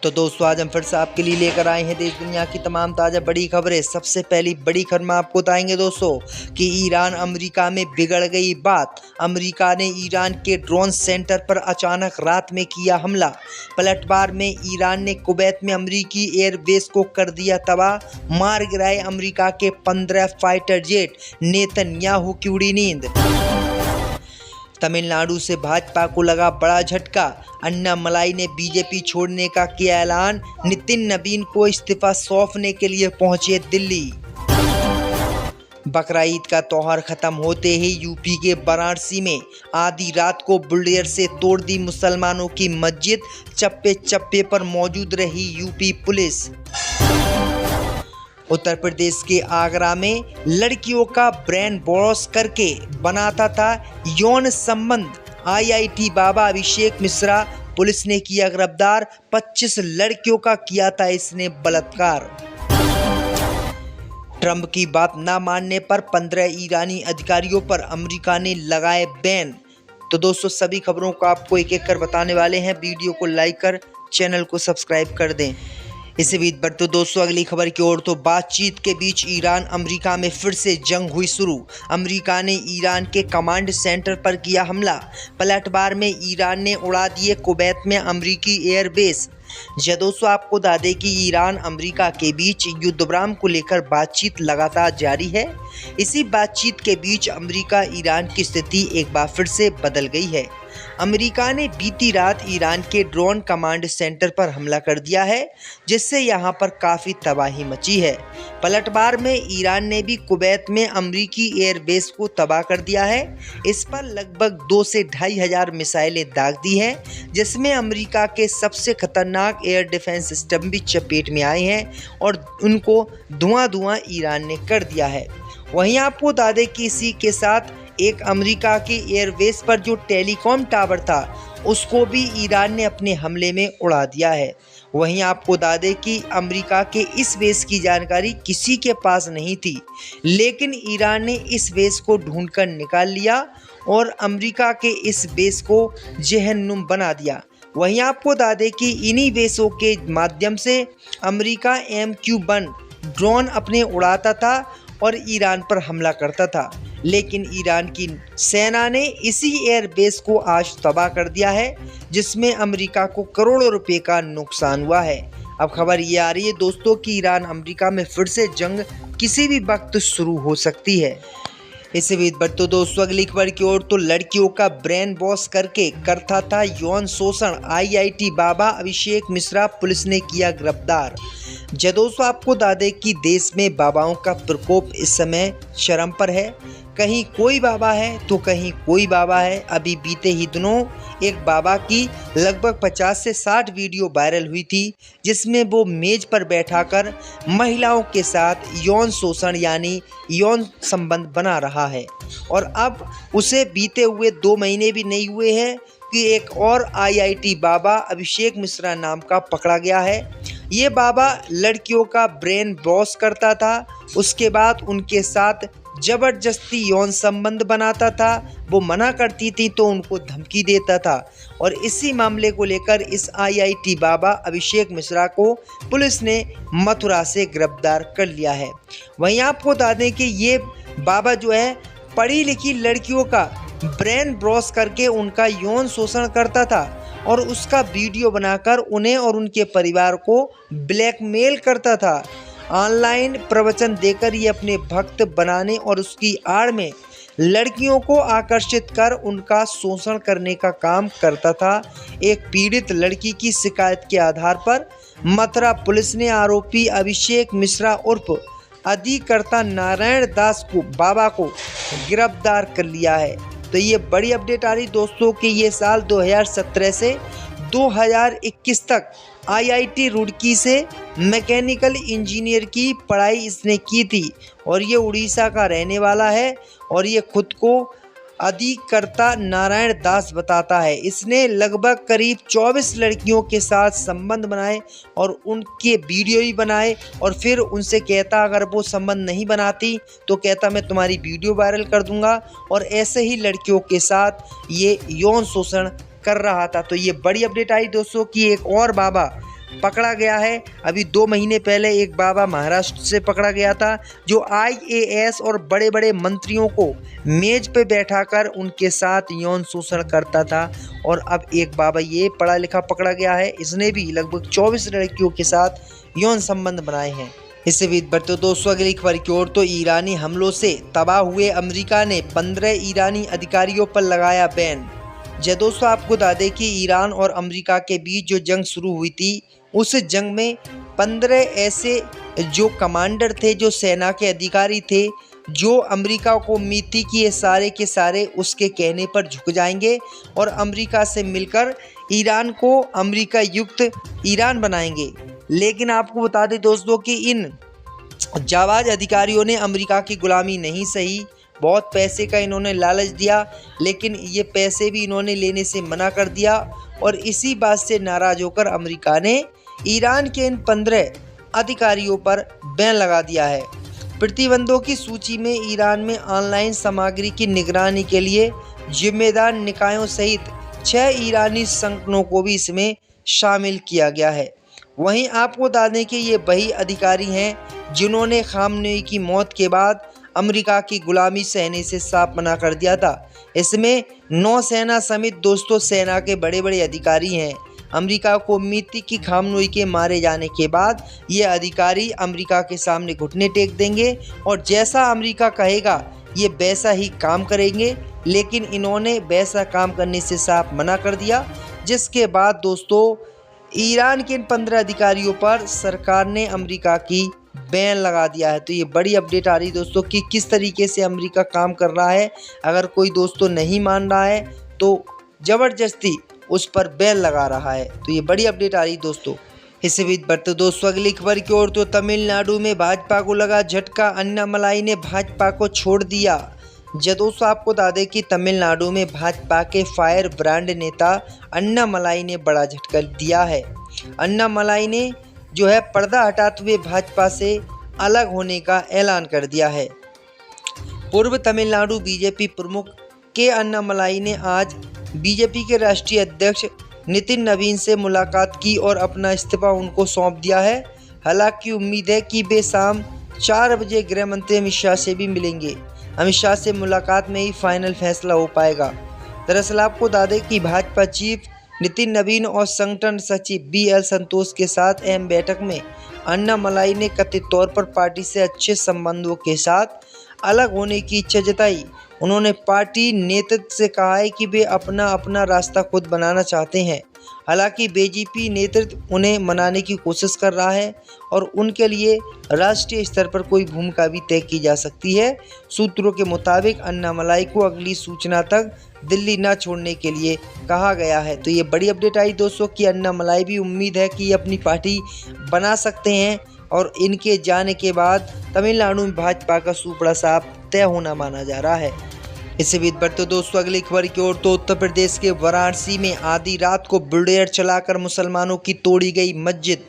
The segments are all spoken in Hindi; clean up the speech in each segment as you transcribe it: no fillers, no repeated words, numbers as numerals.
तो दोस्तों आज हम फिर से आपके लिए लेकर आए हैं देश दुनिया की तमाम ताज़ा बड़ी खबरें। सबसे पहली बड़ी खबर में आपको बताएंगे दोस्तों कि ईरान अमेरिका में बिगड़ गई बात। अमेरिका ने ईरान के ड्रोन सेंटर पर अचानक रात में किया हमला। पलटवार में ईरान ने कुवैत में अमेरिकी एयरबेस को कर दिया तबाह। मार गिराए अमेरिका के 15 फाइटर जेट। नेतन्याहू की उड़ी नींद। तमिलनाडु से भाजपा को लगा बड़ा झटका। अन्नामलाई ने बीजेपी छोड़ने का किया ऐलान। नितिन नवीन को इस्तीफा सौंपने के लिए पहुंचे दिल्ली। बकरा ईद का त्योहार खत्म होते ही यूपी के वाराणसी में आधी रात को बुलडोजर से तोड़ दी मुसलमानों की मस्जिद। चप्पे चप्पे पर मौजूद रही यूपी पुलिस। उत्तर प्रदेश के आगरा में लड़कियों का ब्रेन वॉश करके बनाता था यौन संबंध। आईआईटी बाबा अभिषेक मिश्रा पुलिस ने किया गिरफ्तार। 25 लड़कियों का किया था इसने बलात्कार। ट्रंप की बात न मानने पर 15 ईरानी अधिकारियों पर अमेरिका ने लगाए बैन। तो दोस्तों सभी खबरों को आपको एक एक कर बताने वाले हैं। वीडियो को लाइक कर चैनल को सब्सक्राइब कर दें। इसी बीच बढ़ते दोस्तों अगली खबर की ओर। तो बातचीत के बीच ईरान अमेरिका में फिर से जंग हुई शुरू। अमेरिका ने ईरान के कमांड सेंटर पर किया हमला। पलटवार में ईरान ने उड़ा दिए कुवैत में अमेरिकी एयरबेस। दोस्तों आपको बता दें कि ईरान अमेरिका के बीच युद्ध विराम को लेकर बातचीत लगातार जारी है। इसी बातचीत के बीच अमेरिका ईरान की स्थिति एक बार फिर से बदल गई है। अमेरिका ने बीती रात ईरान के ड्रोन कमांड सेंटर पर हमला कर दिया है, जिससे यहां पर काफ़ी तबाही मची है। पलटवार में ईरान ने भी कुवैत में अमेरिकी एयरबेस को तबाह कर दिया है। इस पर लगभग 2 से 2,500 मिसाइलें दाग दी हैं, जिसमें अमेरिका के सबसे खतरनाक एयर डिफेंस सिस्टम भी चपेट में आए हैं और उनको धुआं ईरान ने कर दिया है। वहीं आपको बता दें कि इसी के साथ एक अमेरिका के एयरबेस पर जो टेलीकॉम टावर था उसको भी ईरान ने अपने हमले में उड़ा दिया है। वहीं आपको बता दें कि अमेरिका के इस बेस की जानकारी किसी के पास नहीं थी, लेकिन ईरान ने इस बेस को ढूंढकर निकाल लिया और अमेरिका के इस बेस को जहन्नुम बना दिया। वहीं आपको बता दें कि इन्हीं बेसों के माध्यम से अमेरिका MQ-1 ड्रोन अपने उड़ाता था और ईरान पर हमला करता था, लेकिन ईरान की सेना ने इसी एयरबेस को आज तबाह कर दिया है, जिसमें अमेरिका को करोड़ों रुपए का नुकसान हुआ है। अब खबर ये आ रही है दोस्तों कि ईरान अमेरिका में फिर से जंग किसी भी वक्त शुरू हो सकती है। इसी बीच बढ़ते दोस्तों अगली खबर की ओर। तो लड़कियों का ब्रेन वॉश करके करता था यौन शोषण। आईआईटी बाबा अभिषेक मिश्रा पुलिस ने किया गिरफ्तार। दोस्तों आपको बता दें कि देश में बाबाओं का प्रकोप इस समय चरम पर है। कहीं कोई बाबा है तो कहीं कोई बाबा है। अभी बीते ही दिनों एक बाबा की लगभग 50 से 60 वीडियो वायरल हुई थी, जिसमें वो मेज पर बैठाकर महिलाओं के साथ यौन शोषण यानी यौन संबंध बना रहा है। और अब उसे बीते हुए 2 महीने भी नहीं हुए हैं कि एक और आईआईटी बाबा अभिषेक मिश्रा नाम का पकड़ा गया है। ये बाबा लड़कियों का ब्रेन वॉश करता था, उसके बाद उनके साथ जबरदस्ती यौन संबंध बनाता था। वो मना करती थी तो उनको धमकी देता था और इसी मामले को लेकर इस आईआईटी बाबा अभिषेक मिश्रा को पुलिस ने मथुरा से गिरफ्तार कर लिया है। वहीं आपको बता दें कि ये बाबा जो है पढ़ी लिखी लड़कियों का ब्रेन वॉश करके उनका यौन शोषण करता था और उसका वीडियो बनाकर उन्हें और उनके परिवार को ब्लैकमेल करता था। ऑनलाइन प्रवचन देकर ये अपने भक्त बनाने और उसकी आड़ में लड़कियों को आकर्षित कर उनका शोषण करने का काम करता था। एक पीड़ित लड़की की शिकायत के आधार पर मथुरा पुलिस ने आरोपी अभिषेक मिश्रा उर्फ अधिकर्ता नारायण दास को बाबा को गिरफ्तार कर लिया है। तो ये बड़ी अपडेट आ रही दोस्तों कि ये साल 2017 से 2021 तक आईआईटी रुड़की से मैकेनिकल इंजीनियर की पढ़ाई इसने की थी और ये उड़ीसा का रहने वाला है और ये खुद को अधिकर्ता नारायण दास बताता है। इसने लगभग करीब 24 लड़कियों के साथ संबंध बनाए और उनके वीडियो भी बनाए और फिर उनसे कहता अगर वो संबंध नहीं बनाती तो कहता मैं तुम्हारी वीडियो वायरल कर दूंगा और ऐसे ही लड़कियों के साथ ये यौन शोषण कर रहा था। तो ये बड़ी अपडेट आई दोस्तों कि एक और बाबा पकड़ा गया है। अभी 2 महीने पहले एक बाबा महाराष्ट्र से पकड़ा गया था जो IAS और बड़े बड़े मंत्रियों को मेज पे बैठाकर उनके साथ यौन शोषण करता था। और अब एक बाबा ये पढ़ा लिखा पकड़ा गया है, इसने भी लगभग 24 लड़कियों के साथ यौन संबंध बनाए हैं। इससे भी बढ़ते दोस्तों अगली खबर की ओर, तो ईरानी हमलों से तबाह हुए अमेरिका ने 15 ईरानी अधिकारियों पर लगाया बैन। दोस्तों आपको बता दें कि ईरान और अमेरिका के बीच जो जंग शुरू हुई थी, उस जंग में 15 ऐसे जो कमांडर थे, जो सेना के अधिकारी थे, जो अमेरिका को उम्मीद थी कि ये सारे के सारे उसके कहने पर झुक जाएंगे और अमेरिका से मिलकर ईरान को अमेरिका युक्त ईरान बनाएंगे। लेकिन आपको बता दें दोस्तों कि इन जाबाज अधिकारियों ने अमेरिका की गुलामी नहीं सही, बहुत पैसे का इन्होंने लालच दिया, लेकिन ये पैसे भी इन्होंने लेने से मना कर दिया। और इसी बात से नाराज होकर अमेरिका ने ईरान के इन 15 अधिकारियों पर बैन लगा दिया है। प्रतिबंधों की सूची में ईरान में ऑनलाइन सामग्री की निगरानी के लिए जिम्मेदार निकायों सहित 6 ईरानी संगठनों को भी इसमें शामिल किया गया है। वहीं आपको बता दें कि ये वही अधिकारी हैं जिन्होंने खामनेई की मौत के बाद अमेरिका की गुलामी सहने से साफ मना कर दिया था। इसमें नौसेना समेत दोस्तों सेना के बड़े बड़े अधिकारी हैं। अमेरिका को उम्मीद थी कि खामनेई के मारे जाने के बाद ये अधिकारी अमेरिका के सामने घुटने टेक देंगे और जैसा अमेरिका कहेगा ये वैसा ही काम करेंगे, लेकिन इन्होंने वैसा काम करने से साफ मना कर दिया। जिसके बाद दोस्तों ईरान के इन 15 अधिकारियों पर सरकार ने अमेरिका की बैन लगा दिया है। तो ये बड़ी अपडेट आ रही दोस्तों कि किस तरीके से अमेरिका काम कर रहा है। अगर कोई दोस्तों नहीं मान रहा है तो ज़बरदस्ती उस पर बैन लगा रहा है। तो ये बड़ी अपडेट आ रही दोस्तों। इससे भी बढ़ते दोस्तों अगली खबर की ओर, तो तमिलनाडु में भाजपा को लगा झटका, अन्नामलाई ने भाजपा को छोड़ दिया। दोस्तों आपको बता दें कि तमिलनाडु में भाजपा के फायर ब्रांड नेता अन्नामलाई ने बड़ा झटका दिया है। अन्नामलाई ने जो है पर्दा हटाते हुए भाजपा से अलग होने का ऐलान कर दिया है। पूर्व तमिलनाडु बीजेपी प्रमुख के अन्नामलाई ने आज बीजेपी के राष्ट्रीय अध्यक्ष नितिन नवीन से मुलाकात की और अपना इस्तीफा उनको सौंप दिया है। हालांकि उम्मीद है कि वे शाम 4 बजे गृह मंत्री अमित शाह से भी मिलेंगे। अमित शाह से मुलाकात में ही फाइनल फैसला हो पाएगा। दरअसल आपको बता दें कि भाजपा चीफ नितिन नवीन और संगठन सचिव BL संतोष के साथ अहम बैठक में अन्नामलाई ने कथित तौर पर पार्टी से अच्छे संबंधों के साथ अलग होने की इच्छा जताई। उन्होंने पार्टी नेतृत्व से कहा है कि वे अपना रास्ता खुद बनाना चाहते हैं। हालांकि बीजेपी नेतृत्व उन्हें मनाने की कोशिश कर रहा है और उनके लिए राष्ट्रीय स्तर पर कोई भूमिका भी तय की जा सकती है। सूत्रों के मुताबिक अन्नामलाई को अगली सूचना तक दिल्ली न छोड़ने के लिए कहा गया है। तो ये बड़ी अपडेट आई दोस्तों कि अन्नामलाई भी उम्मीद है कि ये अपनी पार्टी बना सकते हैं और इनके जाने के बाद तमिलनाडु में भाजपा का सुपड़ा साफ तय होना माना जा रहा है। इससे भी बढ़ते दोस्तों अगली खबर की ओर, तो उत्तर प्रदेश के वाराणसी में आधी रात को बुलडोजर चलाकर मुसलमानों की तोड़ी गई मस्जिद।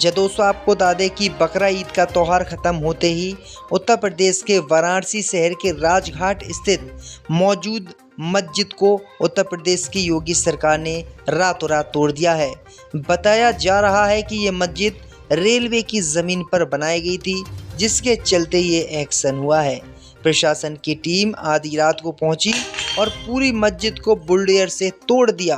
दोस्तों आपको बता दें कि बकरा ईद का त्यौहार खत्म होते ही उत्तर प्रदेश के वाराणसी शहर के राजघाट स्थित मौजूद मस्जिद को उत्तर प्रदेश की योगी सरकार ने रातों रात तोड़ दिया है। बताया जा रहा है कि ये मस्जिद रेलवे की ज़मीन पर बनाई गई थी, जिसके चलते ये एक्शन हुआ है। प्रशासन की टीम आधी रात को पहुंची और पूरी मस्जिद को बुलडोजर से तोड़ दिया।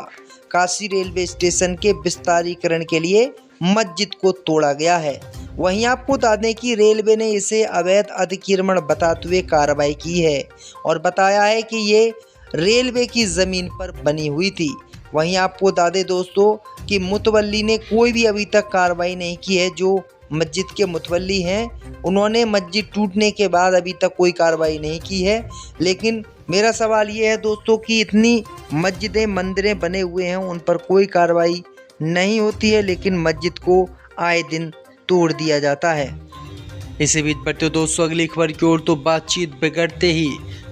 काशी रेलवे स्टेशन के विस्तारीकरण के लिए मस्जिद को तोड़ा गया है। वहीं आपको बता दें कि रेलवे ने इसे अवैध अतिक्रमण बताते हुए कार्रवाई की है और बताया है कि ये रेलवे की ज़मीन पर बनी हुई थी। वहीं आपको बता दें दोस्तों कि मुतवल्ली ने कोई भी अभी तक कार्रवाई नहीं की है। जो मस्जिद के मुतवल्ली हैं उन्होंने मस्जिद टूटने के बाद अभी तक कोई कार्रवाई नहीं की है। लेकिन मेरा सवाल ये है दोस्तों कि इतनी मस्जिदें मंदिरें बने हुए हैं, उन पर कोई कार्रवाई नहीं होती है, लेकिन मस्जिद को आए दिन तोड़ दिया जाता है। इसी बीच बढ़ते दोस्तों अगली खबर की ओर, तो बातचीत बिगड़ते ही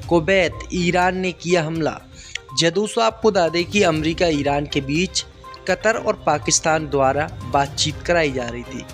कुवैत ईरान ने किया हमला। दोस्तों आपको बता दें कि अमेरिका ईरान के बीच कतर और पाकिस्तान द्वारा बातचीत कराई जा रही थी।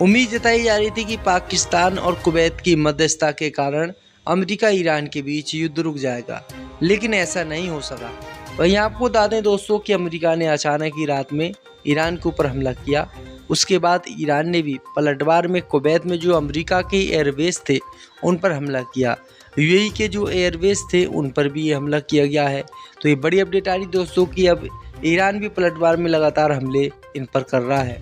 उम्मीद जताई जा रही थी कि पाकिस्तान और कुवैत की मध्यस्थता के कारण अमेरिका ईरान के बीच युद्ध रुक जाएगा, लेकिन ऐसा नहीं हो सका। वहीं आपको बता दें दोस्तों कि अमेरिका ने अचानक ही रात में ईरान के ऊपर हमला किया उसके बाद ईरान ने भी पलटवार में कुवैत में जो अमेरिका के एयरबेस थे उन पर हमला किया। यूएई के जो एयरबेस थे उन पर भी ये हमला किया गया है। तो ये बड़ी अपडेट आ रही दोस्तों कि अब ईरान भी पलटवार में लगातार हमले इन पर कर रहा है।